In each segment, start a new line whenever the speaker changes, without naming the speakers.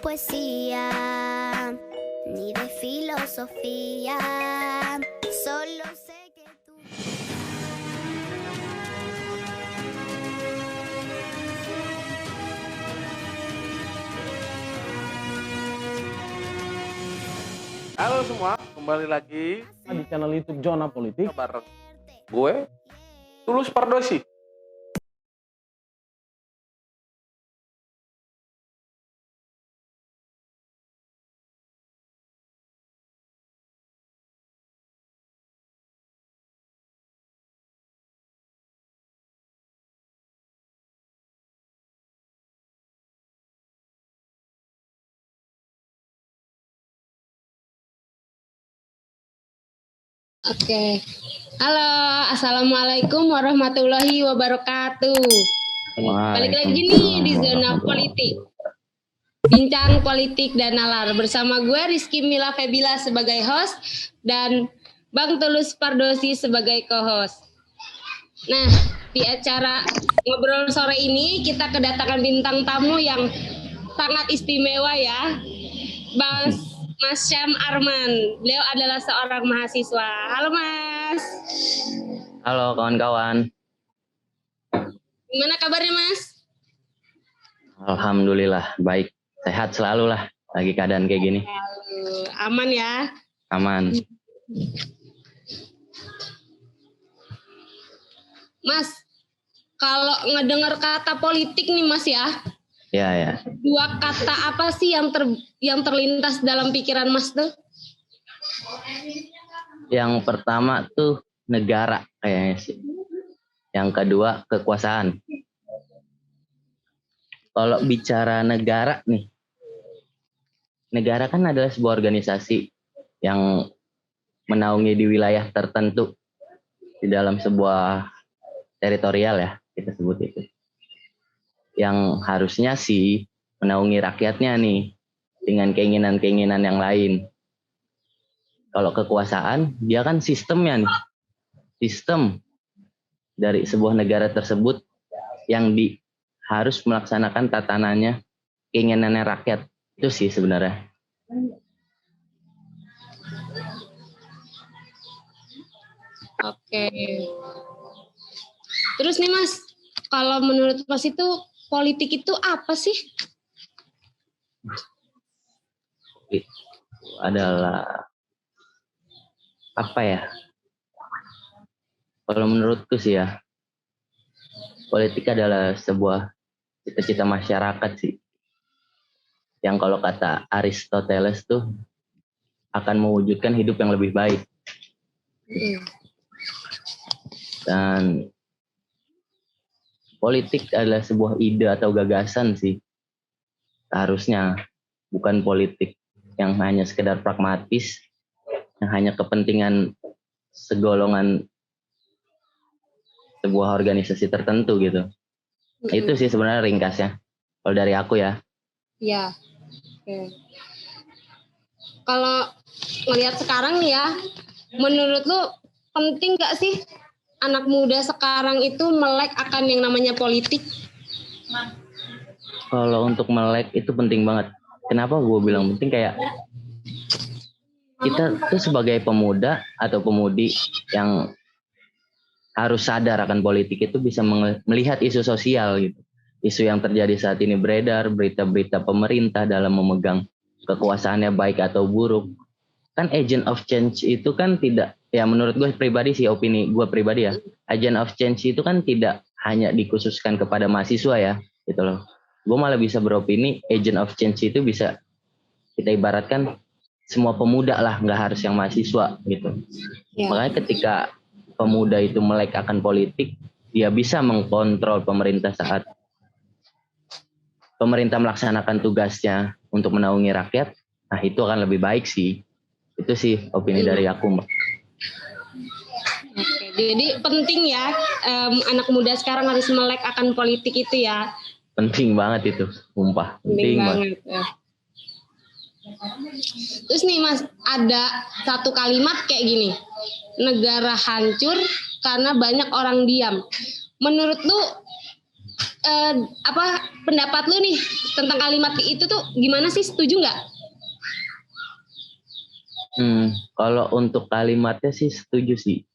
poesía, ni de filosofía, solo sé que tú...
Halo semua, kembali lagi
di channel YouTube Zona Politik
bareng gue, Tulus Pardosi.
Oke, halo, assalamualaikum warahmatullahi wabarakatuh. Balik lagi nih di Zona Politik, bincang politik dan nalar bersama gue Rizky Mila Febila sebagai host dan Bang Tulus Pardosi sebagai co-host. Nah, di acara ngobrol sore ini kita kedatangan bintang tamu yang sangat istimewa ya, Mas Syam Arman. Beliau adalah seorang mahasiswa. Halo Mas.
Halo kawan-kawan.
Gimana kabarnya Mas?
Alhamdulillah baik, sehat selalu lah. Lagi keadaan kayak gini.
Aman ya?
Aman.
Mas, kalau ngedengar kata politik nih Mas ya,
Ya.
dua kata apa sih yang terlintas dalam pikiran Mas tuh?
Yang pertama tuh negara kayaknya sih. Yang kedua kekuasaan. Kalau bicara negara nih, negara kan adalah sebuah organisasi yang menaungi di wilayah tertentu di dalam sebuah teritorial ya, kita sebut itu. Yang harusnya sih menaungi rakyatnya nih dengan keinginan-keinginan yang lain. Kalau kekuasaan, dia kan sistemnya nih. Sistem dari sebuah negara tersebut yang harus melaksanakan tatanannya, keinginannya rakyat. Itu sih sebenarnya.
Oke. Terus nih Mas, kalau menurut Mas itu politik itu apa sih?
Itu adalah apa ya? Kalau menurutku sih ya, politik adalah sebuah cita-cita masyarakat sih. Yang kalau kata Aristoteles tuh akan mewujudkan hidup yang lebih baik. Dan politik adalah sebuah ide atau gagasan sih. Harusnya bukan politik yang hanya sekedar pragmatis, yang hanya kepentingan segolongan sebuah organisasi tertentu gitu. Itu sih sebenarnya ringkasnya. Kalau dari aku ya.
Iya. Oke. Kalau ngelihat sekarang nih ya, menurut lu penting gak sih anak muda sekarang itu melek akan yang namanya politik?
Kalau untuk melek itu penting banget. Kenapa gue bilang penting? Kayak kita tuh sebagai pemuda atau pemudi yang harus sadar akan politik itu bisa melihat isu sosial gitu. Isu yang terjadi saat ini beredar, berita-berita pemerintah dalam memegang kekuasaannya baik atau buruk. Kan agent of change itu kan tidak, ya menurut gue pribadi sih, opini gue pribadi ya, agent of change itu kan tidak hanya dikhususkan kepada mahasiswa ya, gitu loh. Gue malah bisa beropini agent of change itu bisa kita ibaratkan semua pemuda lah, nggak harus yang mahasiswa gitu. Ya. Makanya ketika pemuda itu melek akan politik, dia bisa mengkontrol pemerintah saat pemerintah melaksanakan tugasnya untuk menaungi rakyat. Nah itu akan lebih baik sih. Itu sih opini dari aku, Mbak.
Oke, jadi penting ya anak muda sekarang harus melek akan politik itu ya.
Penting banget itu, sumpah. Penting banget.
Ya. Terus nih Mas, ada satu kalimat kayak gini, negara hancur karena banyak orang diam. Menurut lu apa pendapat lu nih tentang kalimat itu tuh gimana sih? Setuju nggak?
Kalau untuk kalimatnya sih setuju sih.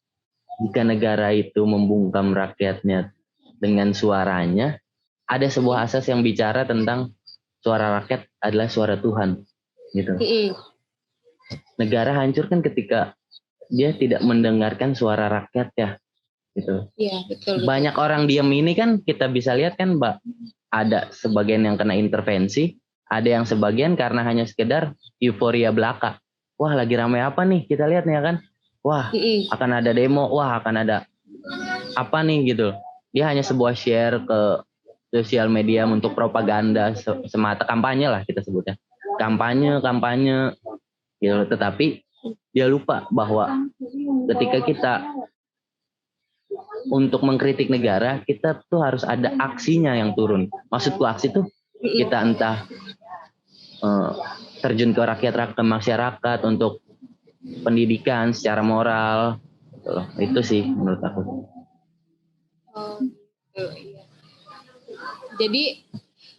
Jika negara itu membungkam rakyatnya dengan suaranya, ada sebuah asas yang bicara tentang suara rakyat adalah suara Tuhan, gitu. Negara hancur kan ketika dia tidak mendengarkan suara rakyat ya, gitu.
Iya, betul.
Banyak orang diam ini kan kita bisa lihat kan, Mbak, ada sebagian yang kena intervensi, ada yang sebagian karena hanya sekedar euforia belaka. Wah, lagi ramai apa nih? Kita lihat nih ya kan. Wah, akan ada demo, wah akan ada apa nih gitu. Dia hanya sebuah share ke sosial media untuk propaganda semata, kampanye lah kita sebutnya. Kampanye gitu. Tetapi dia lupa bahwa ketika kita untuk mengkritik negara, kita tuh harus ada aksinya yang turun. Maksudku aksi tuh kita entah terjun ke rakyat, ke masyarakat untuk pendidikan secara moral, itu sih menurut aku.
Iya. Jadi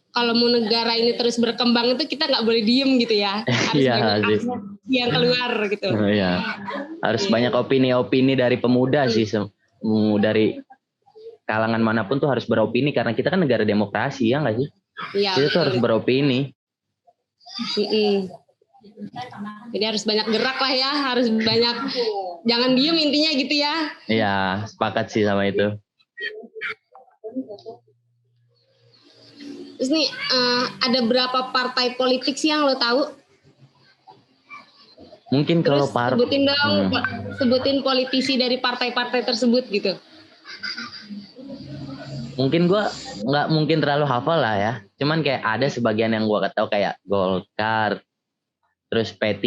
kalau mau negara ini terus berkembang itu kita nggak boleh diem gitu ya, harus banyak aksi yang keluar gitu.
Iya, harus banyak opini-opini dari pemuda sih, dari kalangan manapun tuh harus beropini karena kita kan negara demokrasi ya nggak sih?
Iya.
Kita tuh harus beropini.
Jadi harus banyak gerak lah ya, harus banyak, jangan diem intinya gitu ya.
Iya, sepakat sih sama itu.
Terus nih, ada berapa partai politik sih yang lo tahu?
Mungkin
terus
kalau
sebutin dong, sebutin politisi dari partai-partai tersebut gitu.
Mungkin gue nggak mungkin terlalu hafal lah ya. Cuman kayak ada sebagian yang gue tahu kayak Golkar, terus P3,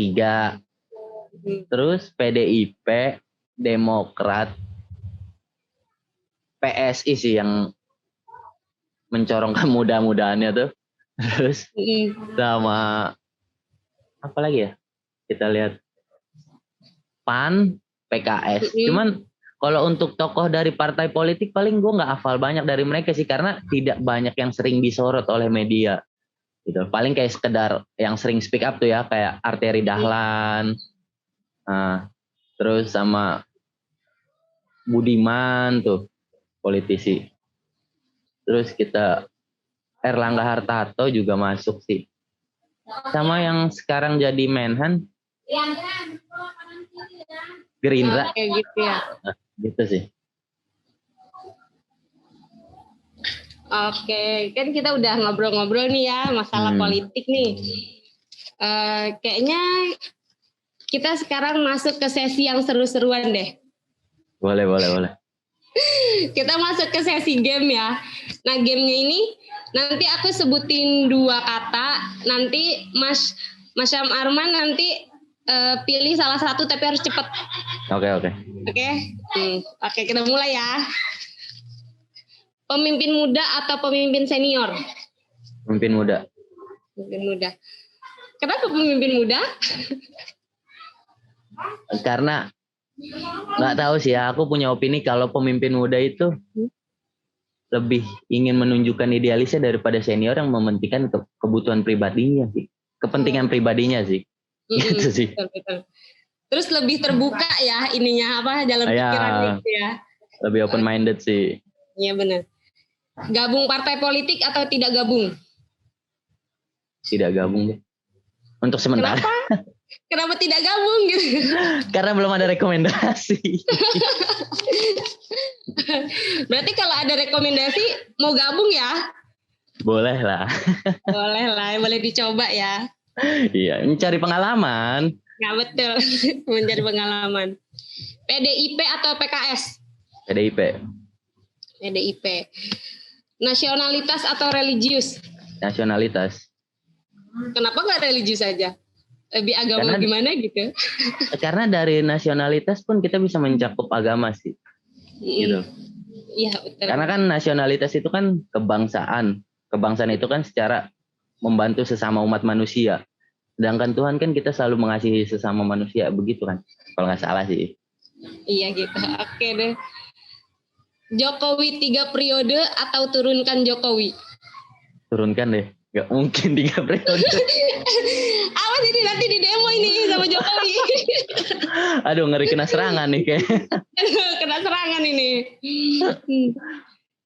terus PDIP, Demokrat, PSI sih yang mencorong kemudah-mudahannya tuh. Terus sama apa lagi ya? Kita lihat PAN, PKS. Cuman kalau untuk tokoh dari partai politik paling gue nggak hafal banyak dari mereka sih karena tidak banyak yang sering disorot oleh media. Gitu. Paling kayak sekedar yang sering speak up tuh ya kayak Arteri Dahlan, terus sama Budiman tuh politisi. Terus kita Erlangga Hartarto juga masuk sih. Sama yang sekarang jadi Menhan, Gerindra.
Kayak gitu ya.
Gitu sih.
Oke, kan kita udah ngobrol-ngobrol nih ya masalah politik nih. Kayaknya kita sekarang masuk ke sesi yang seru-seruan deh.
Boleh.
Kita masuk ke sesi game ya. Nah, gamenya ini nanti aku sebutin 2 kata. Nanti Mas Syam Arman nanti pilih salah satu tapi harus cepet.
Oke.
Oke, kita mulai ya. Pemimpin muda atau pemimpin senior?
Pemimpin muda.
Pemimpin muda. Kenapa pemimpin muda?
Karena nggak tahu sih ya, aku punya opini kalau pemimpin muda itu lebih ingin menunjukkan idealisnya daripada senior yang mementingkan kebutuhan pribadinya sih, kepentingan pribadinya sih, gitu sih.
Betul. Terus lebih terbuka ya ininya jalan pikirannya gitu ya.
Lebih open minded sih.
Iya benar. Gabung partai politik atau tidak gabung?
Tidak gabung deh. Untuk sementara.
Kenapa tidak gabung gitu?
Karena belum ada rekomendasi.
Berarti kalau ada rekomendasi mau gabung ya?
Boleh lah.
Boleh dicoba ya.
Iya, mencari pengalaman.
Ya betul, mencari pengalaman. PDIP atau PKS?
PDIP.
Nasionalitas atau religius?
Nasionalitas.
Kenapa nggak religius aja? Lebih agama gimana gitu?
Karena dari nasionalitas pun kita bisa mencakup agama sih. Gitu.
Iya betul.
Karena kan nasionalitas itu kan kebangsaan. Kebangsaan itu kan secara membantu sesama umat manusia. Sedangkan Tuhan kan kita selalu mengasihi sesama manusia, begitu kan? Kalau nggak salah sih.
Iya gitu. Oke deh. Jokowi 3 periode atau turunkan Jokowi?
Turunkan deh. Gak mungkin 3 periode.
Awas ini nanti di demo ini sama Jokowi.
Aduh, ngeri kena serangan nih kayak.
Kena serangan ini.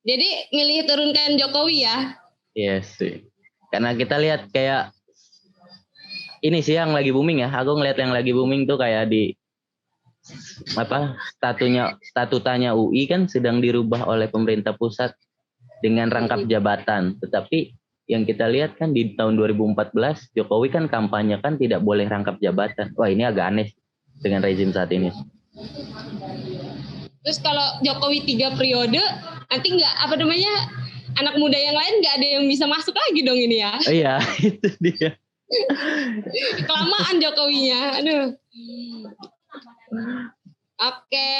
Jadi milih turunkan Jokowi ya?
Yes sih. Karena kita lihat kayak ini sih yang lagi booming ya. Aku ngeliat yang lagi booming tuh kayak di statutanya UI kan sedang dirubah oleh pemerintah pusat dengan rangkap jabatan. Tetapi yang kita lihat kan di tahun 2014 Jokowi kan kampanye kan tidak boleh rangkap jabatan. Wah, ini agak aneh dengan rezim saat ini.
Terus kalau Jokowi 3 periode, nanti anak muda yang lain nggak ada yang bisa masuk lagi dong ini ya?
Iya, itu dia.
Kelamaan Jokowinya, aduh. Oke,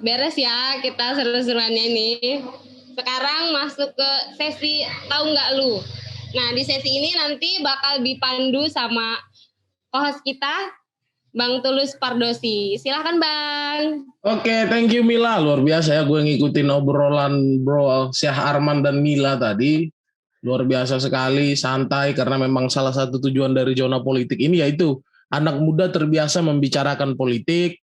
beres ya kita seru-seruannya ini. Sekarang masuk ke sesi tahu nggak lu. Nah di sesi ini nanti bakal dipandu sama host kita, Bang Tulus Pardosi. Silahkan Bang.
Oke, thank you Mila. Luar biasa ya gue ngikutin obrolan Bro Syah Arman dan Mila tadi. Luar biasa sekali, santai karena memang salah satu tujuan dari zona politik ini yaitu anak muda terbiasa membicarakan politik.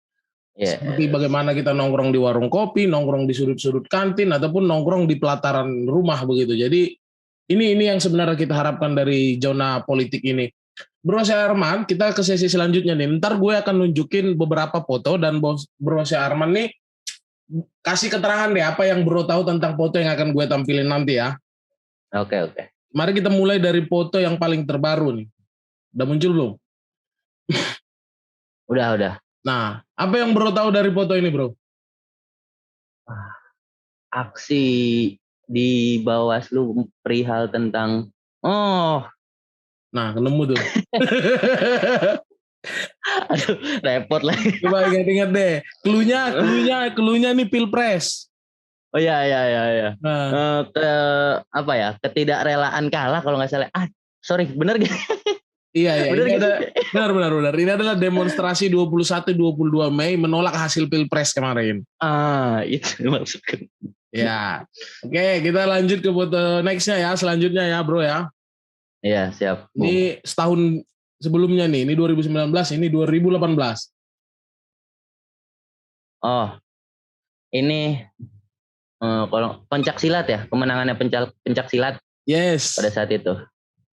Yeah.
Seperti bagaimana kita nongkrong di warung kopi, nongkrong di sudut-sudut kantin, ataupun nongkrong di pelataran rumah begitu. Jadi ini yang sebenarnya kita harapkan dari zona politik ini. Bro Syah Arman, kita ke sesi selanjutnya nih. Ntar gue akan nunjukin beberapa foto dan Bro Syah Arman nih kasih keterangan deh apa yang Bro tahu tentang foto yang akan gue tampilin nanti ya.
Oke.
Mari kita mulai dari foto yang paling terbaru nih. Udah muncul belum?
Udah.
Nah, apa yang Bro tahu dari foto ini, Bro?
Aksi di Bawaslu perihal tentang
Nah, ketemu tuh.
Aduh, repot lagi.
Coba ingat-ingat deh. Cluenya nih Pilpres.
Oh iya.
Nah.
Ketidakrelaan kalah kalau nggak salah. Sorry, bener gak?
Iya. Benar. Ini adalah demonstrasi 21-22 Mei menolak hasil Pilpres kemarin.
Itu maksudnya.
Ya. Oke, kita lanjut ke foto next-nya ya, selanjutnya ya, Bro ya.
Iya, siap.
Ini setahun sebelumnya nih, ini 2019, ini 2018.
Oh, ini kalau pencak silat ya, kemenangannya pencak silat.
Yes.
Pada saat itu.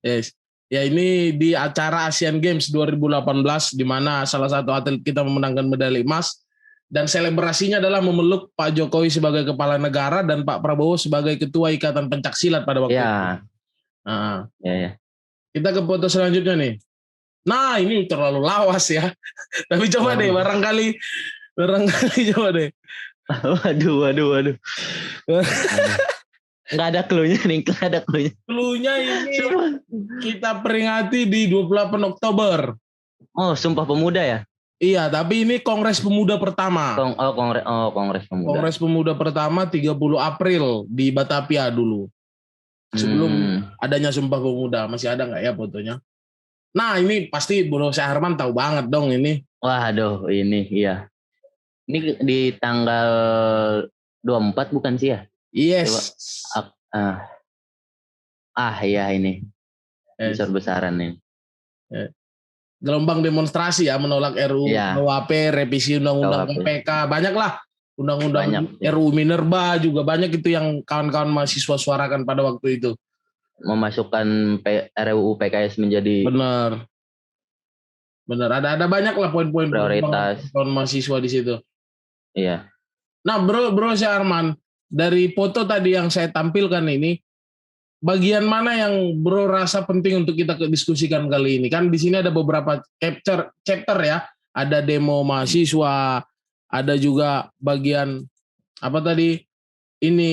Yes. Ya ini di acara Asian Games 2018 di mana salah satu atlet kita memenangkan medali emas dan selebrasinya adalah memeluk Pak Jokowi sebagai kepala negara dan Pak Prabowo sebagai ketua Ikatan Pencak Silat pada waktu itu.
Ya.
Kita ke foto selanjutnya nih. Nah ini terlalu lawas ya. Tapi coba deh barangkali coba deh.
Waduh. Nggak ada cluenya nih, Cluenya
ini kita peringati di 28 Oktober.
Oh, Sumpah Pemuda ya?
Iya, tapi ini Kongres Pemuda pertama.
Kongres Pemuda.
Kongres Pemuda pertama 30 April di Batavia dulu. Sebelum adanya Sumpah Pemuda, masih ada nggak ya fotonya? Nah, ini pasti Bro Syah Arman tahu banget dong ini.
Waduh, ini iya. Ini di tanggal 24 bukan sih ya?
Yes.
Iya ini. Besar-besaran nih.
Gelombang demonstrasi ya menolak RUU KUHP, revisi undang-undang KPK, banyaklah undang-undang RUU Minerba juga banyak itu yang kawan-kawan mahasiswa suarakan pada waktu itu.
Memasukkan RUU PKS menjadi
benar ada banyaklah poin-poin
prioritas
kawan mahasiswa di situ.
Iya.
Nah, Bro Syah Arman, dari foto tadi yang saya tampilkan ini, bagian mana yang Bro rasa penting untuk kita diskusikan kali ini? Kan di sini ada beberapa chapter ya. Ada demo mahasiswa, ada juga bagian apa tadi? Ini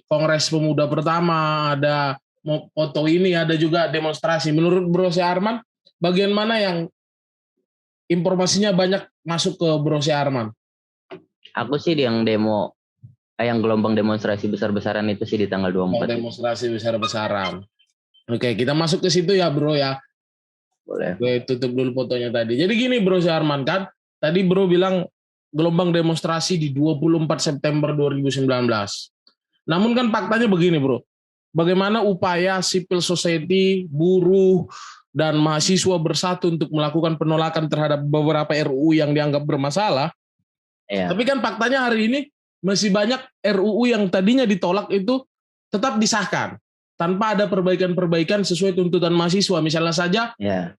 Kongres Pemuda pertama, ada foto ini, ada juga demonstrasi. Menurut Bro Syah Arman, bagian mana yang informasinya banyak masuk ke Bro Syah Arman?
Aku sih yang demo yang gelombang demonstrasi besar-besaran itu sih di tanggal 24.
Demonstrasi besar-besaran. Oke, kita masuk ke situ ya, Bro ya.
Boleh.
Gue tutup dulu fotonya tadi. Jadi gini, Bro Syah Arman kan, tadi Bro bilang gelombang demonstrasi di 24 September 2019. Namun kan faktanya begini bro, bagaimana upaya civil society, buruh, dan mahasiswa bersatu untuk melakukan penolakan terhadap beberapa RUU yang dianggap bermasalah.
Iya.
Tapi kan faktanya hari ini masih banyak RUU yang tadinya ditolak itu tetap disahkan tanpa ada perbaikan-perbaikan sesuai tuntutan mahasiswa. Misalnya saja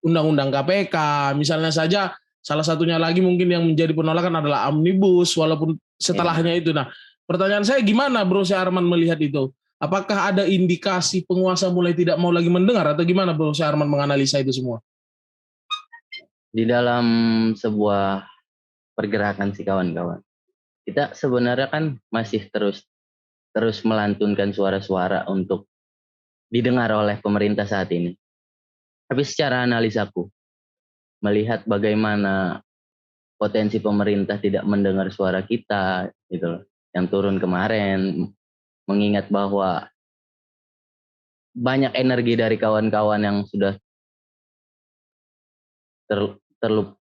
Undang-Undang KPK, misalnya saja salah satunya lagi mungkin yang menjadi penolakan adalah Omnibus, walaupun setelahnya itu. Nah, pertanyaan saya gimana Bro Syarman melihat itu? Apakah ada indikasi penguasa mulai tidak mau lagi mendengar atau gimana Bro Syarman menganalisa itu semua?
Di dalam sebuah pergerakan sih kawan-kawan, kita sebenarnya kan masih terus melantunkan suara-suara untuk didengar oleh pemerintah saat ini. Tapi secara analisaku, melihat bagaimana potensi pemerintah tidak mendengar suara kita, gitu loh, yang turun kemarin, mengingat bahwa banyak energi dari kawan-kawan yang sudah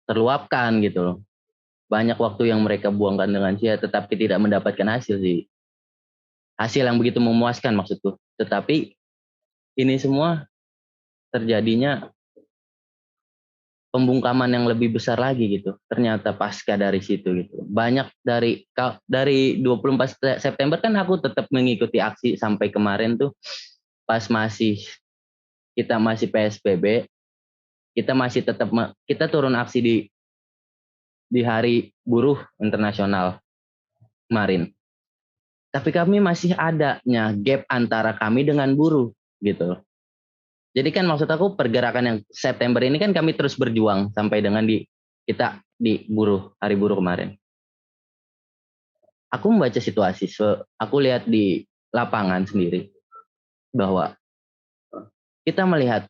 terluapkan gitu loh. Banyak waktu yang mereka buangkan dengan sia tetapi tidak mendapatkan hasil sih. Hasil yang begitu memuaskan maksudku. Tetapi ini semua terjadinya pembungkaman yang lebih besar lagi gitu. Ternyata pasca dari situ gitu. Banyak dari 24 September kan aku tetap mengikuti aksi sampai kemarin tuh pas kita masih PSBB, kita turun aksi di Hari Buruh Internasional kemarin. Tapi kami masih adanya gap antara kami dengan buruh gitu. Jadi kan maksud aku pergerakan yang September ini kan kami terus berjuang sampai dengan kita di Hari Buruh kemarin. Aku membaca situasi, aku lihat di lapangan sendiri bahwa kita melihat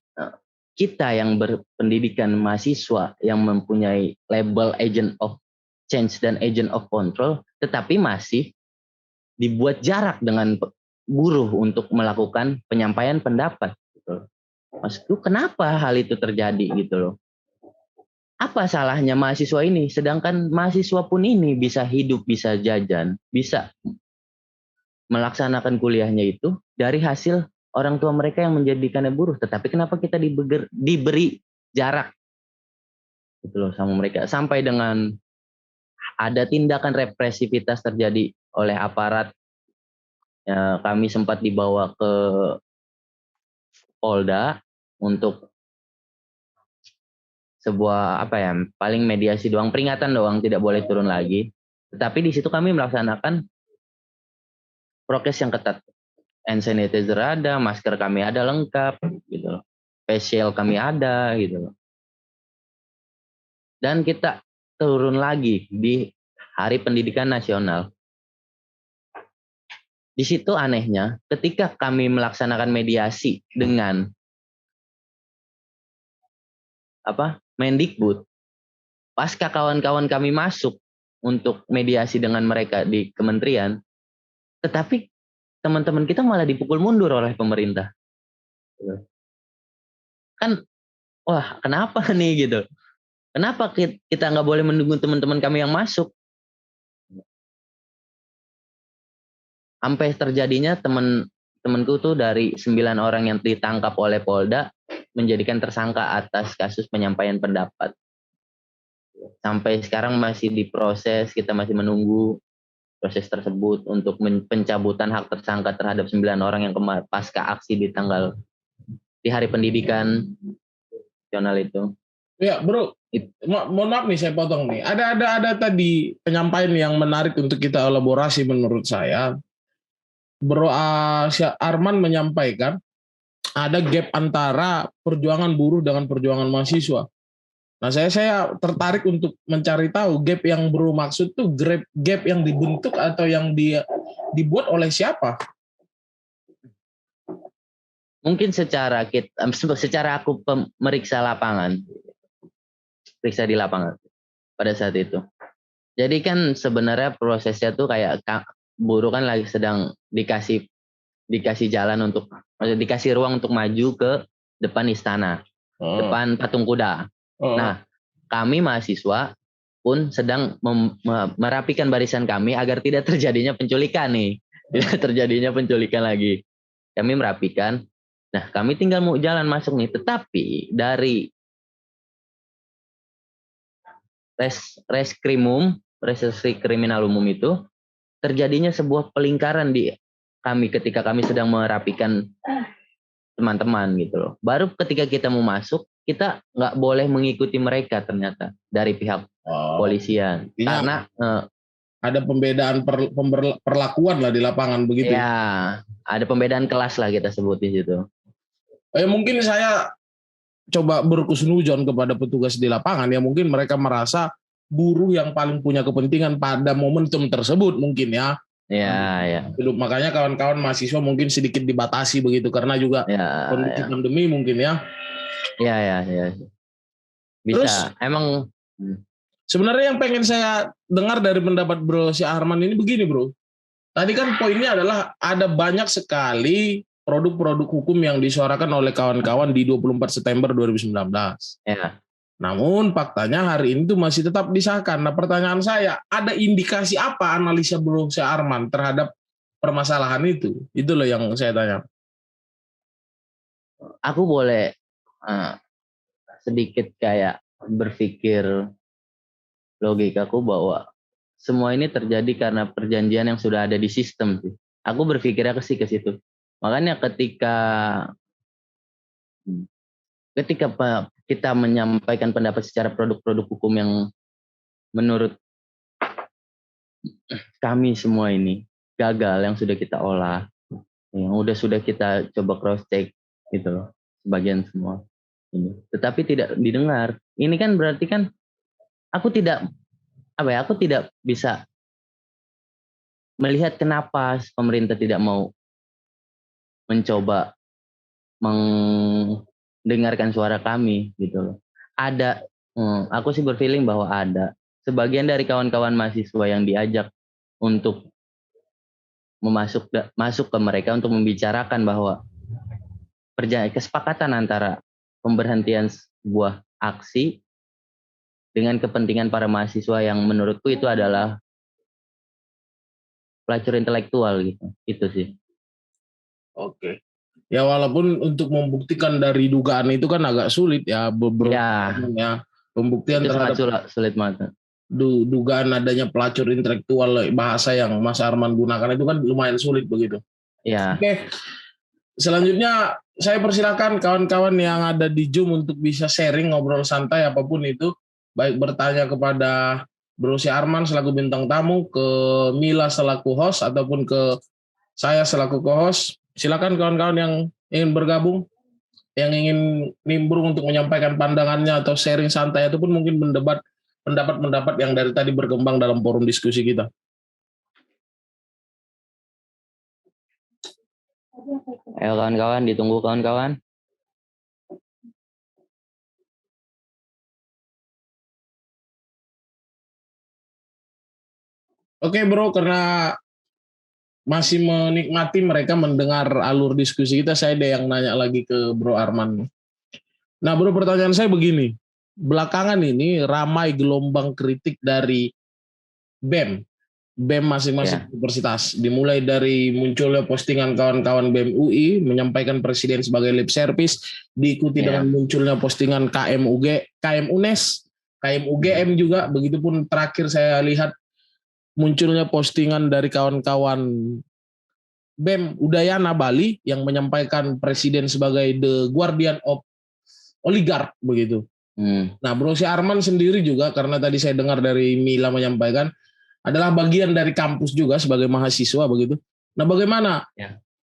kita yang berpendidikan mahasiswa yang mempunyai label agent of change dan agent of control, tetapi masih dibuat jarak dengan buruh untuk melakukan penyampaian pendapat. Gitu. Maksudku kenapa hal itu terjadi gitu loh? Apa salahnya mahasiswa ini? Sedangkan mahasiswa pun ini bisa hidup, bisa jajan, bisa melaksanakan kuliahnya itu dari hasil orang tua mereka yang menjadikannya buruh. Tetapi kenapa kita diberi jarak gitu loh sama mereka, sampai dengan ada tindakan represivitas terjadi oleh aparat. Ya, kami sempat dibawa ke Polda untuk sebuah paling mediasi doang, peringatan doang, tidak boleh turun lagi. Tetapi di situ kami melaksanakan prokes yang ketat. Hand sanitizer ada, masker kami ada lengkap, gitu loh. Face shield kami ada, gitu loh. Dan kita turun lagi di Hari Pendidikan Nasional. Di situ anehnya, ketika kami melaksanakan mediasi dengan Mendikbud, pasca kawan-kawan kami masuk untuk mediasi dengan mereka di kementerian, tetapi teman-teman kita malah dipukul mundur oleh pemerintah. Kan, wah kenapa nih gitu? Kenapa kita nggak boleh menunggu teman-teman kami yang masuk? Sampai terjadinya temanku tuh dari 9 orang yang ditangkap oleh Polda menjadikan tersangka atas kasus penyampaian pendapat. Sampai sekarang masih diproses, kita masih menunggu proses tersebut untuk pencabutan hak tersangka terhadap 9 orang yang pasca aksi di Hari Pendidikan Nasional itu.
Ya bro, mohon maaf nih saya potong nih. Ada tadi penyampaian yang menarik untuk kita elaborasi menurut saya. Bro Arman menyampaikan ada gap antara perjuangan buruh dengan perjuangan mahasiswa. Nah, saya tertarik untuk mencari tahu gap yang bro maksud tuh gap yang dibentuk atau yang dibuat oleh siapa?
Mungkin secara aku meriksa lapangan, periksa di lapangan pada saat itu. Jadi kan sebenarnya prosesnya tuh kayak buruh kan lagi sedang dikasih jalan dikasih ruang untuk maju ke depan istana, depan patung kuda. Nah, kami mahasiswa pun sedang merapikan barisan kami agar tidak terjadinya penculikan nih. Tidak terjadinya penculikan lagi. Kami merapikan. Nah, kami tinggal mau jalan masuk nih. Tetapi dari Reserse Kriminal Umum itu terjadinya sebuah pelingkaran di kami ketika kami sedang merapikan teman-teman gitu loh. Baru ketika kita mau masuk, kita nggak boleh mengikuti mereka ternyata dari pihak polisian. Karena
ada pembedaan perlakuan lah di lapangan begitu.
Ya, ada pembedaan kelas lah kita sebut di situ.
Mungkin saya coba berkusnujon kepada petugas di lapangan ya, mungkin mereka merasa buruh yang paling punya kepentingan pada momentum tersebut mungkin ya.
Ya.
Makanya kawan-kawan mahasiswa mungkin sedikit dibatasi begitu karena juga kondisi pandemi mungkin ya.
Ya. Bisa.
Terus,
emang
sebenarnya yang pengen saya dengar dari pendapat Bro Syarman ini begini bro. Tadi kan poinnya adalah ada banyak sekali produk-produk hukum yang disuarakan oleh kawan-kawan di 24 September 2019.
Ya.
Namun faktanya hari ini tuh masih tetap disahkan. Nah pertanyaan saya, ada indikasi apa analisa Bro Syarman terhadap permasalahan itu? Itu loh yang saya tanya.
Aku boleh sedikit kayak berpikir logikaku bahwa semua ini terjadi karena perjanjian yang sudah ada di sistem sih. Aku berpikirnya ke situ. Makanya ketika kita menyampaikan pendapat secara produk-produk hukum yang menurut kami semua ini gagal, yang sudah kita olah, yang sudah kita coba cross check gitu loh, sebagian semua ini, tetapi tidak didengar. Ini kan berarti kan aku tidak bisa melihat kenapa pemerintah tidak mau mencoba mendengarkan suara kami gitu loh. Aku sih berfeeling bahwa ada sebagian dari kawan-kawan mahasiswa yang diajak untuk masuk ke mereka untuk membicarakan bahwa kesepakatan antara pemberhentian sebuah aksi dengan kepentingan para mahasiswa yang menurutku itu adalah pelacur intelektual gitu. Itu sih.
Oke. Ya walaupun untuk membuktikan dari dugaan itu kan agak sulit ya, ya pembuktian
itu
terhadap
sulit banget.
Dugaan adanya pelacur intelektual, bahasa yang Mas Arman gunakan itu kan lumayan sulit begitu.
Ya.
Oke. Selanjutnya saya persilakan kawan-kawan yang ada di Zoom untuk bisa sharing, ngobrol santai apapun itu, baik bertanya kepada Bro Syarman selaku bintang tamu, ke Mila selaku host ataupun ke saya selaku co-host. Silakan kawan-kawan yang ingin bergabung, yang ingin nimbrung untuk menyampaikan pandangannya atau sharing santai ataupun mungkin mendebat pendapat-pendapat yang dari tadi berkembang dalam forum diskusi kita.
Ayo kawan-kawan, ditunggu kawan-kawan.
Oke bro, karena masih menikmati mereka mendengar alur diskusi kita, saya ada yang nanya lagi ke Bro Arman. Nah bro, pertanyaan saya begini. Belakangan ini ramai gelombang kritik dari BEM masing-masing universitas. Dimulai dari munculnya postingan kawan-kawan BEM UI menyampaikan presiden sebagai lip service, diikuti dengan munculnya postingan KM UNES, KM UGM juga. Begitupun terakhir saya lihat munculnya postingan dari kawan-kawan BEM Udayana Bali yang menyampaikan presiden sebagai the guardian of oligark begitu. Nah, Bro Syarman sendiri juga, karena tadi saya dengar dari Mila menyampaikan, adalah bagian dari kampus juga sebagai mahasiswa begitu. Nah, bagaimana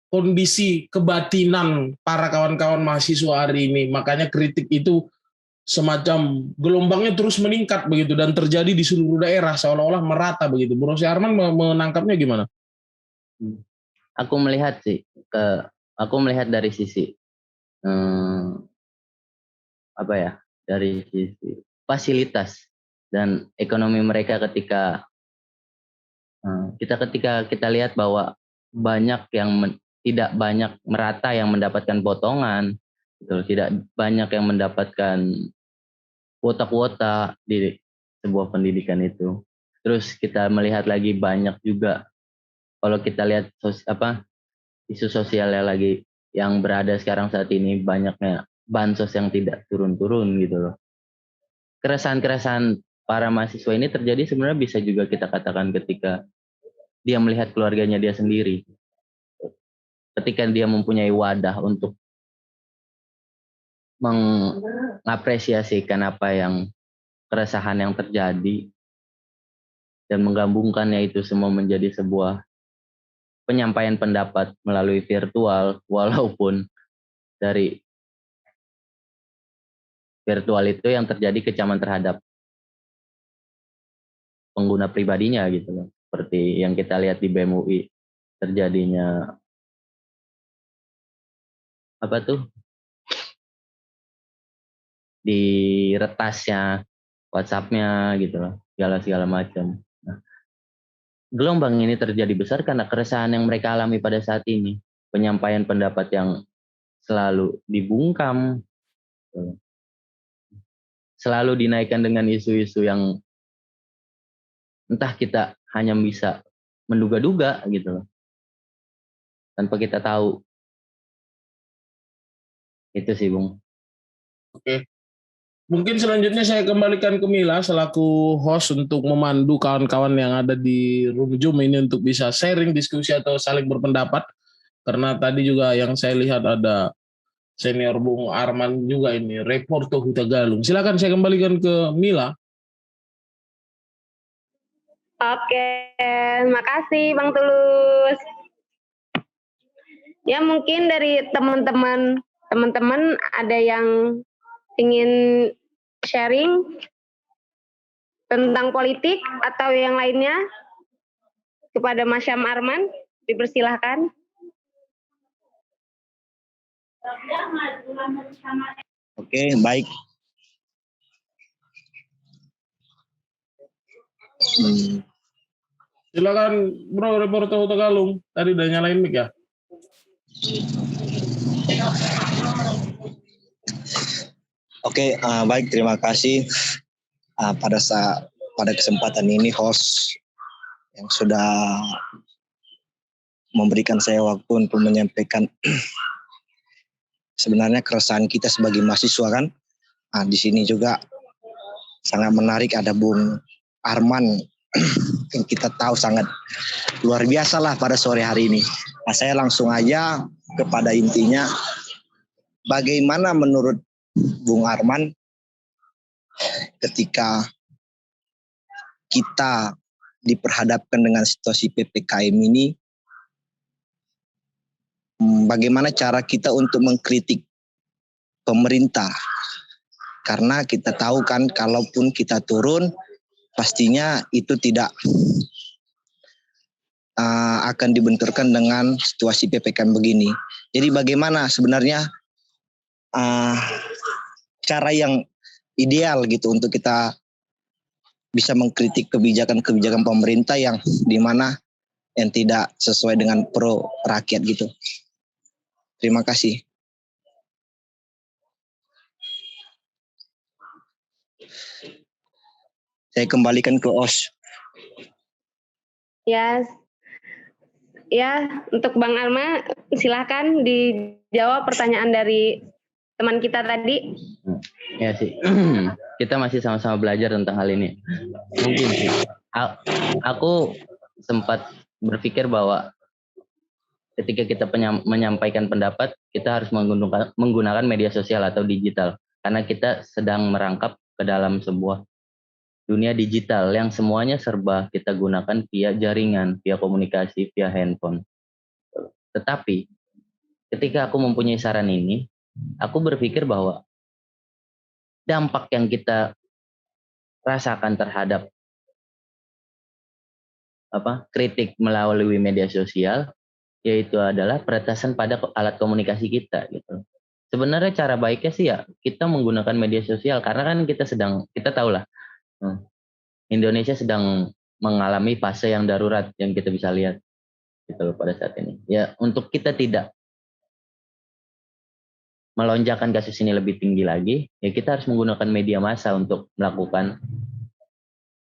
kondisi kebatinan para kawan-kawan mahasiswa hari ini? Makanya kritik itu semacam gelombangnya terus meningkat begitu dan terjadi di seluruh daerah seolah-olah merata begitu. Bro Syarman menangkapnya gimana?
Aku melihat dari sisi dari sisi fasilitas dan ekonomi mereka ketika kita lihat bahwa tidak banyak merata yang mendapatkan potongan, gitu, tidak banyak yang mendapatkan kuota-kuota sebuah pendidikan itu. Terus kita melihat lagi banyak juga, kalau kita lihat isu sosialnya lagi yang berada sekarang saat ini, banyaknya bansos yang tidak turun-turun gitu loh. Keresahan-keresahan para mahasiswa ini terjadi sebenarnya bisa juga kita katakan ketika dia melihat keluarganya dia sendiri. Ketika dia mempunyai wadah untuk mengapresiasikan apa yang keresahan yang terjadi dan menggabungkannya itu semua menjadi sebuah penyampaian pendapat melalui virtual, walaupun dari virtual itu yang terjadi kecaman terhadap pengguna pribadinya gitu loh. Seperti yang kita lihat di BEM UI terjadinya di retasnya WhatsApp-nya gitu loh, segala macam. Nah, gelombang ini terjadi besar karena keresahan yang mereka alami pada saat ini, penyampaian pendapat yang selalu dibungkam, selalu dinaikkan dengan isu-isu yang entah kita hanya bisa menduga-duga gitu loh, tanpa kita tahu. Itu sih, Bung.
Oke. Mungkin selanjutnya saya kembalikan ke Mila selaku host untuk memandu kawan-kawan yang ada di room Zoom ini untuk bisa sharing, diskusi atau saling berpendapat. Karena tadi juga yang saya lihat ada senior Bung Arman juga ini, Reporto Huta Galung. Silakan saya kembalikan ke Mila.
Oke, makasih Bang Tulus. Ya mungkin dari teman-teman ada yang ingin sharing tentang politik atau yang lainnya kepada Mas Syam Arman, dipersilahkan.
Oke, baik.
Silakan Bro Reporto Huta Galung. Tadi udah nyalain mic ya?
Oke, baik, terima kasih pada kesempatan ini host yang sudah memberikan saya waktu untuk menyampaikan sebenarnya keresahan kita sebagai mahasiswa kan. Di sini juga sangat menarik ada Bung Arman yang kita tahu sangat luar biasa lah pada sore hari ini. Saya langsung aja kepada intinya, bagaimana menurut Bung Arman ketika kita diperhadapkan dengan situasi PPKM ini, bagaimana cara kita untuk mengkritik pemerintah? Karena kita tahu kan kalaupun kita turun, pastinya itu tidak akan dibenturkan dengan situasi PPKM begini. Jadi bagaimana sebenarnya cara yang ideal gitu untuk kita bisa mengkritik kebijakan-kebijakan pemerintah yang dimana yang tidak sesuai dengan pro rakyat gitu. Terima kasih. Saya kembalikan ke Os.
Ya, untuk Bang Arma silahkan dijawab pertanyaan dari teman kita tadi.
Ya sih, kita masih sama-sama belajar tentang hal ini. Mungkin sih, aku sempat berpikir bahwa ketika kita menyampaikan pendapat, kita harus menggunakan media sosial atau digital. Karena kita sedang merangkap ke dalam sebuah dunia digital yang semuanya serba kita gunakan via jaringan, via komunikasi, via handphone. Tetapi ketika aku mempunyai saran ini, aku berpikir bahwa dampak yang kita rasakan terhadap kritik melalui media sosial, yaitu adalah peretasan pada alat komunikasi kita gitu. Sebenarnya cara baiknya sih ya kita menggunakan media sosial, karena kan kita tahulah Indonesia sedang mengalami fase yang darurat yang kita bisa lihat gitu pada saat ini. Ya untuk kita tidak melonjakkan kasus ini lebih tinggi lagi, ya kita harus menggunakan media massa untuk melakukan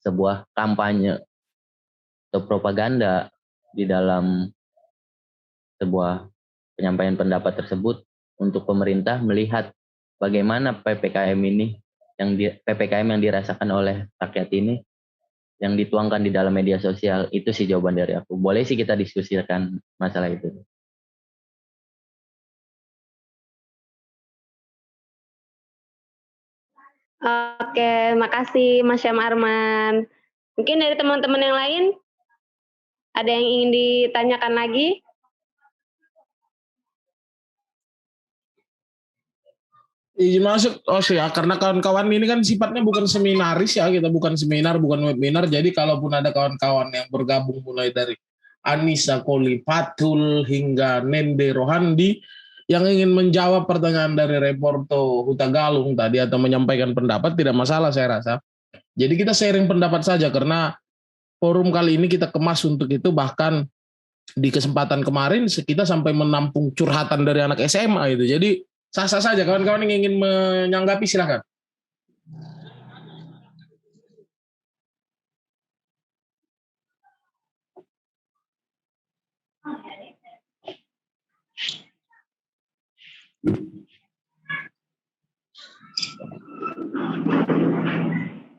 sebuah kampanye atau propaganda di dalam sebuah penyampaian pendapat tersebut untuk pemerintah melihat bagaimana PPKM yang dirasakan oleh rakyat ini yang dituangkan di dalam media sosial. Itu sih jawaban dari aku. Boleh sih kita diskusikan masalah itu.
Oke, makasih Mas Syam Arman. Mungkin dari teman-teman yang lain ada yang ingin ditanyakan lagi?
Izin masuk, karena kawan-kawan ini kan sifatnya bukan seminaris ya, kita bukan seminar, bukan webinar, jadi kalaupun ada kawan-kawan yang bergabung mulai dari Anissa Kolipatul hingga Nende Rohandi yang ingin menjawab pertanyaan dari Reporto Hutagalung tadi atau menyampaikan pendapat, tidak masalah saya rasa. Jadi kita sharing pendapat saja, karena forum kali ini kita kemas untuk itu. Bahkan di kesempatan kemarin kita sampai menampung curhatan dari anak SMA itu. Jadi sah-sah saja, kawan-kawan yang ingin menanggapi silakan.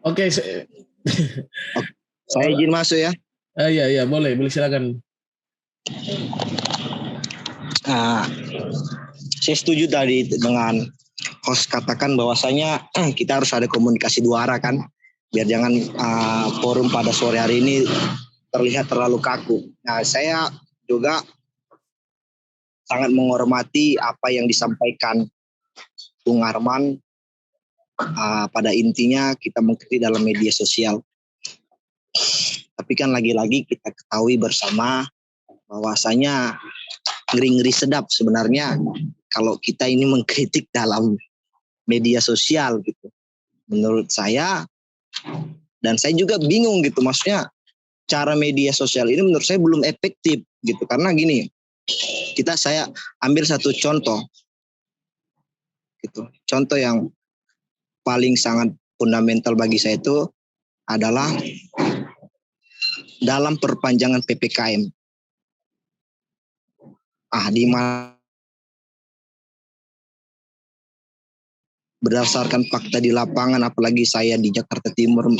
Oke,
saya izin masuk ya.
Iya, boleh silakan.
Saya setuju tadi dengan host katakan bahwasanya kita harus ada komunikasi dua arah kan, biar jangan forum pada sore hari ini terlihat terlalu kaku. Nah, saya juga sangat menghormati apa yang disampaikan Bung Arman. Pada intinya kita mengkritik dalam media sosial. Tapi kan lagi-lagi kita ketahui bersama bahwasanya ngeri-ngeri sedap sebenarnya kalau kita ini mengkritik dalam media sosial gitu. Menurut saya, dan saya juga bingung gitu, maksudnya cara media sosial ini menurut saya belum efektif gitu. Karena gini, saya ambil satu contoh gitu. Contoh yang paling sangat fundamental bagi saya itu adalah dalam perpanjangan PPKM. Di mana berdasarkan fakta di lapangan, apalagi saya di Jakarta Timur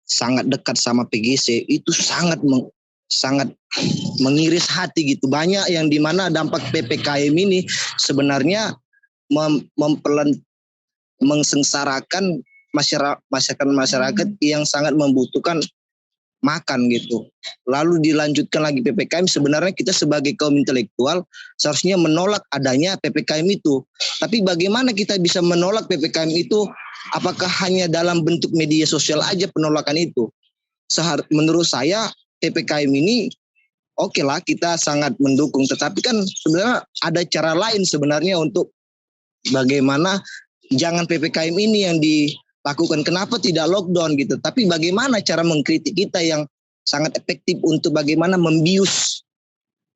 sangat dekat sama PGC, itu sangat mengiris hati gitu. Banyak yang dimana dampak PPKM ini sebenarnya mengsengsarakan masyarakat yang sangat membutuhkan makan gitu. Lalu dilanjutkan lagi PPKM, sebenarnya kita sebagai kaum intelektual seharusnya menolak adanya PPKM itu. Tapi bagaimana kita bisa menolak PPKM itu? Apakah hanya dalam bentuk media sosial aja penolakan itu? Menurut saya PPKM ini oke lah, kita sangat mendukung. Tetapi kan sebenarnya ada cara lain sebenarnya untuk bagaimana jangan PPKM ini yang dilakukan. Kenapa tidak lockdown gitu? Tapi bagaimana cara mengkritik kita yang sangat efektif untuk bagaimana membius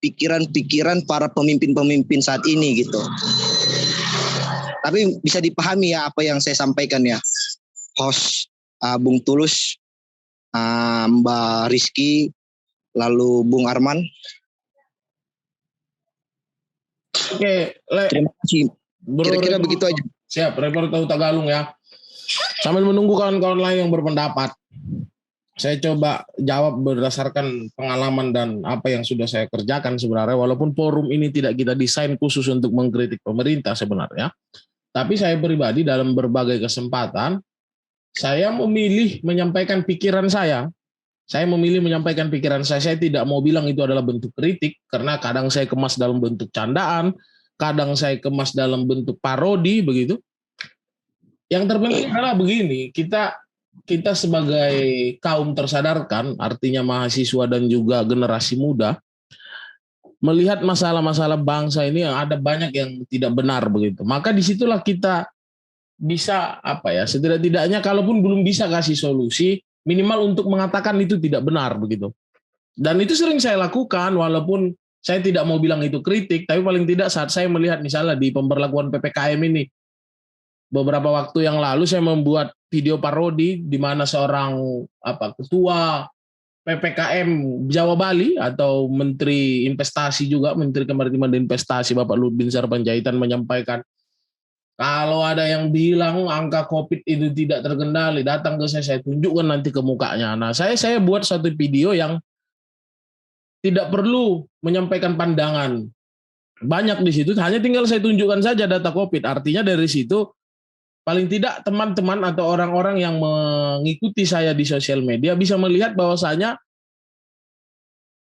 pikiran-pikiran para pemimpin-pemimpin saat ini gitu. Tapi bisa dipahami ya apa yang saya sampaikan ya. Host Bung Tulus, Mbak Rizky, lalu Bung Arman.
Oke,
terima kasih. Kira-kira begitu aja.
Siap, Reporto Hutagalung ya. Sambil menunggu kawan-kawan lain yang berpendapat, saya coba jawab berdasarkan pengalaman dan apa yang sudah saya kerjakan sebenarnya. Walaupun forum ini tidak kita desain khusus untuk mengkritik pemerintah sebenarnya, tapi saya pribadi dalam berbagai kesempatan, saya memilih menyampaikan pikiran saya. Saya memilih menyampaikan pikiran saya. Saya tidak mau bilang itu adalah bentuk kritik, karena kadang saya kemas dalam bentuk candaan, kadang saya kemas dalam bentuk parodi begitu. Yang terpenting adalah begini, kita sebagai kaum tersadarkan, artinya mahasiswa dan juga generasi muda, melihat masalah-masalah bangsa ini yang ada banyak yang tidak benar begitu. Maka disitulah kita bisa setidak-tidaknya kalaupun belum bisa kasih solusi, minimal untuk mengatakan itu tidak benar begitu. Dan itu sering saya lakukan, walaupun saya tidak mau bilang itu kritik, tapi paling tidak saat saya melihat misalnya di pemberlakuan PPKM ini, beberapa waktu yang lalu saya membuat video parodi di mana seorang ketua PPKM Jawa Bali atau Menteri Investasi juga, Menteri Kemaritiman dan Investasi Bapak Luhut Binsar Panjaitan menyampaikan, kalau ada yang bilang angka COVID itu tidak terkendali, datang ke saya tunjukkan nanti ke mukanya. Nah, saya buat satu video yang tidak perlu menyampaikan pandangan banyak di situ, hanya tinggal saya tunjukkan saja data COVID. Artinya dari situ paling tidak teman-teman atau orang-orang yang mengikuti saya di sosial media bisa melihat bahwasanya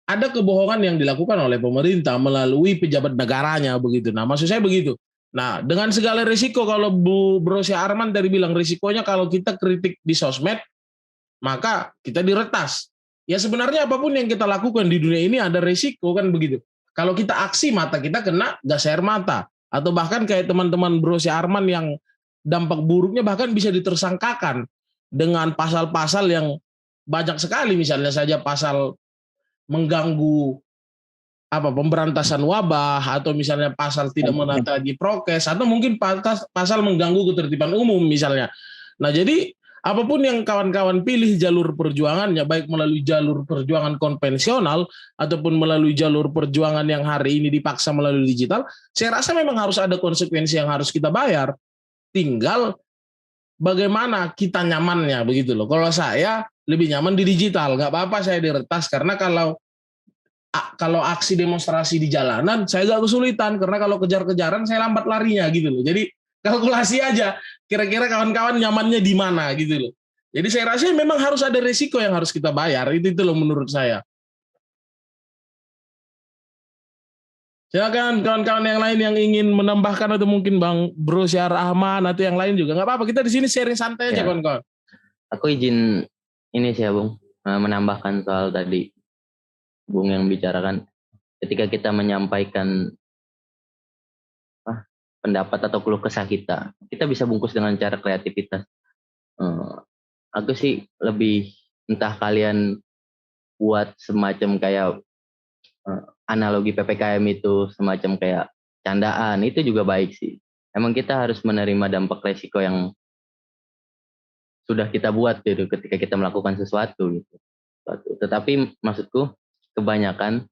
ada kebohongan yang dilakukan oleh pemerintah melalui pejabat negaranya begitu. Nah, maksud saya begitu. Nah, dengan segala risiko, kalau Bro Syah Arman tadi bilang risikonya kalau kita kritik di sosmed, maka kita diretas. Ya sebenarnya apapun yang kita lakukan di dunia ini ada risiko kan begitu. Kalau kita aksi, mata kita kena gas air mata. Atau bahkan kayak teman-teman Bro Syah Arman yang dampak buruknya bahkan bisa ditersangkakan dengan pasal-pasal yang banyak sekali, misalnya saja pasal mengganggu pemberantasan wabah, atau misalnya pasal tidak menaati prokes, atau mungkin pasal mengganggu ketertiban umum misalnya. Nah, jadi apapun yang kawan-kawan pilih jalur perjuangannya, baik melalui jalur perjuangan konvensional ataupun melalui jalur perjuangan yang hari ini dipaksa melalui digital, saya rasa memang harus ada konsekuensi yang harus kita bayar. Tinggal bagaimana kita nyamannya begitu loh. Kalau saya lebih nyaman di digital, nggak apa-apa saya diretas, karena kalau aksi demonstrasi di jalanan saya nggak kesulitan, karena kalau kejar-kejaran saya lambat larinya gitu loh. Jadi kalkulasi aja, kira-kira kawan-kawan nyamannya di mana gitu loh. Jadi saya rasa memang harus ada risiko yang harus kita bayar, itu loh menurut saya. Silakan kawan-kawan yang lain yang ingin menambahkan, atau mungkin Bro Syah Arman atau yang lain juga nggak apa-apa. Kita di sini sharing santai aja kawan-kawan.
Aku izin ini sih ya Bung, menambahkan soal tadi Bung yang bicarakan, ketika kita menyampaikan pendapat atau keluh kesah kita bisa bungkus dengan cara kreativitas. Aku sih lebih, entah kalian buat semacam kayak analogi PPKM itu semacam kayak candaan, itu juga baik sih. Emang kita harus menerima dampak resiko yang sudah kita buat gitu ketika kita melakukan sesuatu gitu. Tetapi maksudku, kebanyakan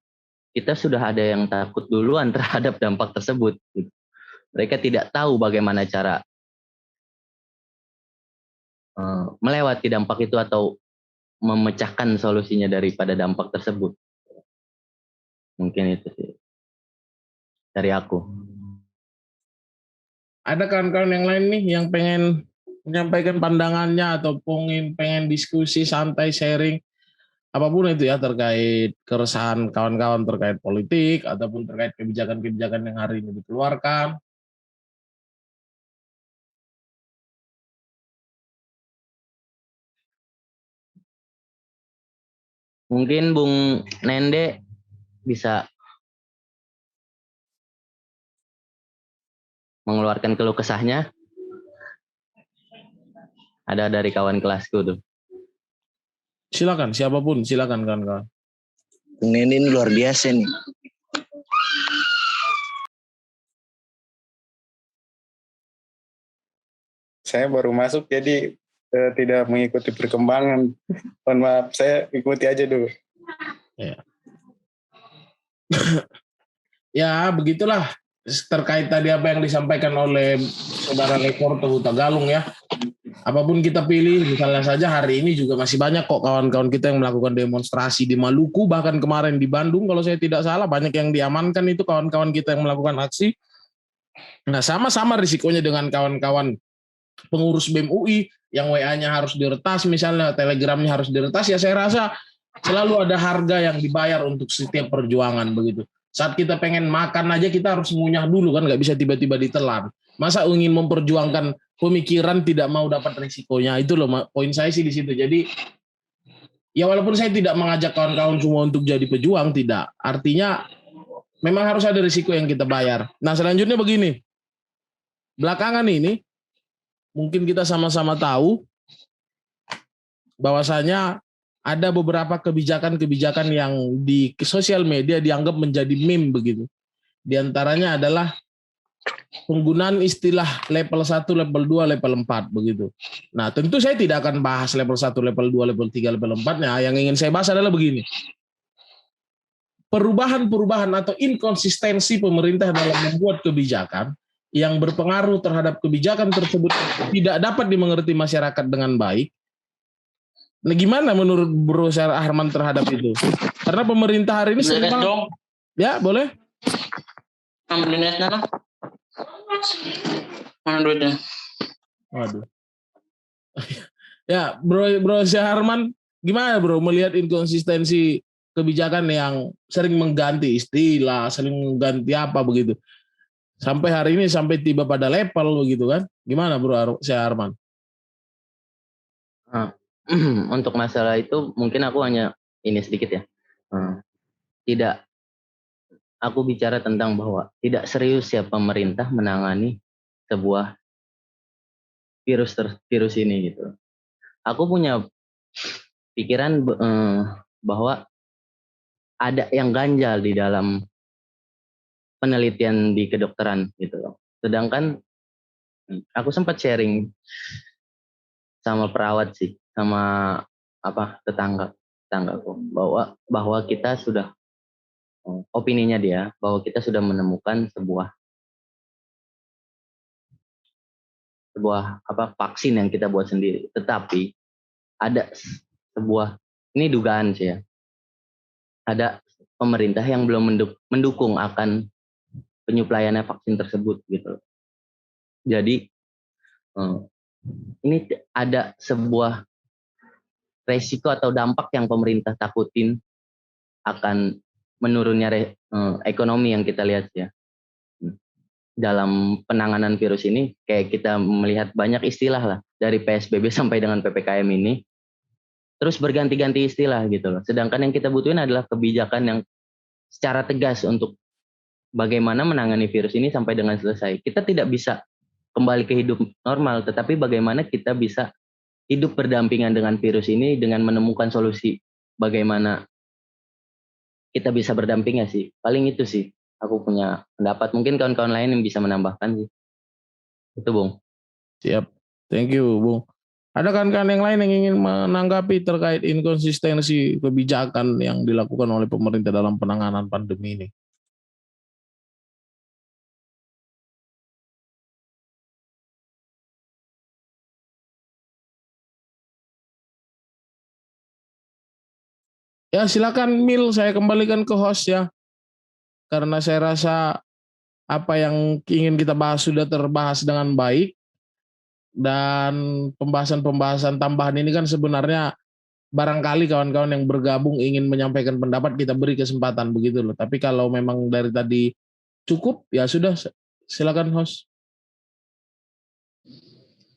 kita sudah ada yang takut duluan terhadap dampak tersebut gitu. Mereka tidak tahu bagaimana cara melewati dampak itu atau memecahkan solusinya daripada dampak tersebut. Mungkin itu sih dari aku.
Ada kawan-kawan yang lain nih yang pengen menyampaikan pandangannya atau pengen diskusi santai, sharing apapun itu ya, terkait keresahan kawan-kawan terkait politik ataupun terkait kebijakan-kebijakan yang hari ini dikeluarkan.
Mungkin Bung Nende bisa mengeluarkan keluh kesahnya. Ada dari kawan kelasku tuh.
Silakan, siapapun, silakan kawan-kawan.
Bung Nende ini luar biasa nih.
Saya baru masuk jadi tidak mengikuti perkembangan. Mohon maaf, saya ikuti aja dulu.
Ya. Ya, begitulah terkait tadi apa yang disampaikan oleh Saudara Lekorto Huta Galung ya. Apapun kita pilih, misalnya saja hari ini juga masih banyak kok kawan-kawan kita yang melakukan demonstrasi di Maluku, bahkan kemarin di Bandung kalau saya tidak salah banyak yang diamankan itu kawan-kawan kita yang melakukan aksi. Nah, sama-sama risikonya dengan kawan-kawan pengurus BEM UI yang WA-nya harus diretas, misalnya Telegramnya harus diretas, ya saya rasa selalu ada harga yang dibayar untuk setiap perjuangan begitu. Saat kita pengen makan aja kita harus ngunyah dulu kan, nggak bisa tiba-tiba ditelan. Masa ingin memperjuangkan pemikiran tidak mau dapat risikonya, itu loh poin saya sih di situ. Jadi ya walaupun saya tidak mengajak kawan-kawan semua untuk jadi pejuang, tidak. Artinya memang harus ada risiko yang kita bayar. Nah selanjutnya begini, belakangan ini mungkin kita sama-sama tahu bahwasanya ada beberapa kebijakan-kebijakan yang di sosial media dianggap menjadi meme begitu. Di antaranya adalah penggunaan istilah level 1, level 2, level 4 begitu. Nah, tentu saya tidak akan bahas level 1, level 2, level 3, level 4-nya. Yang ingin saya bahas adalah begini. Perubahan-perubahan atau inkonsistensi pemerintah dalam membuat kebijakan yang berpengaruh terhadap kebijakan tersebut tidak dapat dimengerti masyarakat dengan baik. Nah, gimana menurut Bro Syar Arman terhadap itu? Karena pemerintah hari ini sedang... Ya, boleh?
Ambilin esnya lah. Mana duitnya?
Waduh. Ya, Bro Syarman, gimana Bro melihat inkonsistensi kebijakan yang sering mengganti istilah, sering mengganti apa begitu. Sampai hari ini sampai tiba pada level begitu kan? Gimana Bro Syarman?
Untuk masalah itu mungkin aku hanya ini sedikit ya. Tidak, aku bicara tentang bahwa tidak serius ya pemerintah menangani sebuah virus ini gitu. Aku punya pikiran bahwa ada yang ganjal di dalam penelitian di kedokteran gitu loh. Sedangkan aku sempat sharing sama perawat sih, sama tetanggaku bahwa kita sudah, opininya dia bahwa kita sudah menemukan sebuah vaksin yang kita buat sendiri. Tetapi ada sebuah, ini dugaan sih ya, ada pemerintah yang belum mendukung akan penyuplaiannya vaksin tersebut gitu. Jadi ini ada sebuah resiko atau dampak yang pemerintah takutin akan menurunnya ekonomi yang kita lihat ya. Dalam penanganan virus ini, kayak kita melihat banyak istilah lah, dari PSBB sampai dengan PPKM ini, terus berganti-ganti istilah gitu loh. Sedangkan yang kita butuhin adalah kebijakan yang secara tegas untuk bagaimana menangani virus ini sampai dengan selesai. Kita tidak bisa kembali ke hidup normal, tetapi bagaimana kita bisa hidup berdampingan dengan virus ini dengan menemukan solusi bagaimana kita bisa berdampingan sih. Paling itu sih aku punya pendapat. Mungkin kawan-kawan lain yang bisa menambahkan sih. Itu Bung.
Siap. Thank you Bung. Ada kawan-kawan yang lain yang ingin menanggapi terkait inkonsistensi kebijakan yang dilakukan oleh pemerintah dalam penanganan pandemi ini? Ya silakan Mil, saya kembalikan ke host ya. Karena saya rasa apa yang ingin kita bahas sudah terbahas dengan baik. Dan pembahasan-pembahasan tambahan ini kan sebenarnya barangkali kawan-kawan yang bergabung ingin menyampaikan pendapat, kita beri kesempatan begitu loh. Tapi kalau memang dari tadi cukup, ya sudah, silakan host.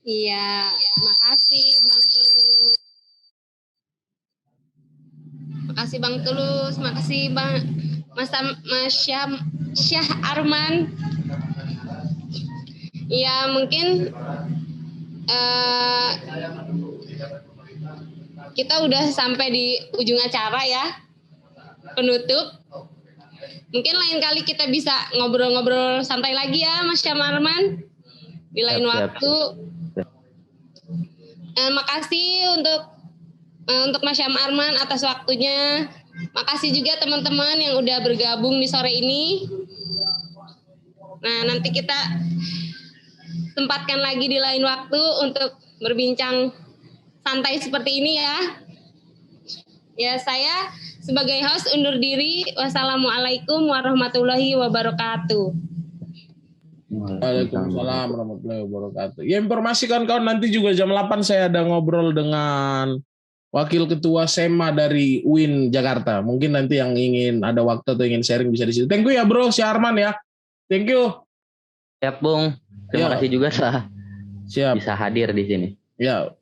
Iya, makasih Bang Tulus. Makasih Bang Tulus, makasih Bang Mas Syah Arman. Ya mungkin kita udah sampai di ujung acara ya, penutup. Mungkin lain kali kita bisa ngobrol-ngobrol santai lagi ya Mas Syah Arman di lain waktu. Makasih untuk Mas Syam Arman atas waktunya. Makasih juga teman-teman yang udah bergabung di sore ini. Nah, nanti kita sempatkan lagi di lain waktu untuk berbincang santai seperti ini ya. Ya, saya sebagai host undur diri. Wassalamualaikum warahmatullahi wabarakatuh.
Waalaikumsalam warahmatullahi wabarakatuh. Ya, informasikan kawan, nanti juga jam 8 saya ada ngobrol dengan Wakil Ketua SEMA dari UIN Jakarta. Mungkin nanti yang ingin ada waktu atau ingin sharing bisa di situ. Thank you ya Bro Syah Arman ya. Thank you.
Siap Bung. Terima kasih juga lah.
Siap.
Bisa hadir di sini.
Ya.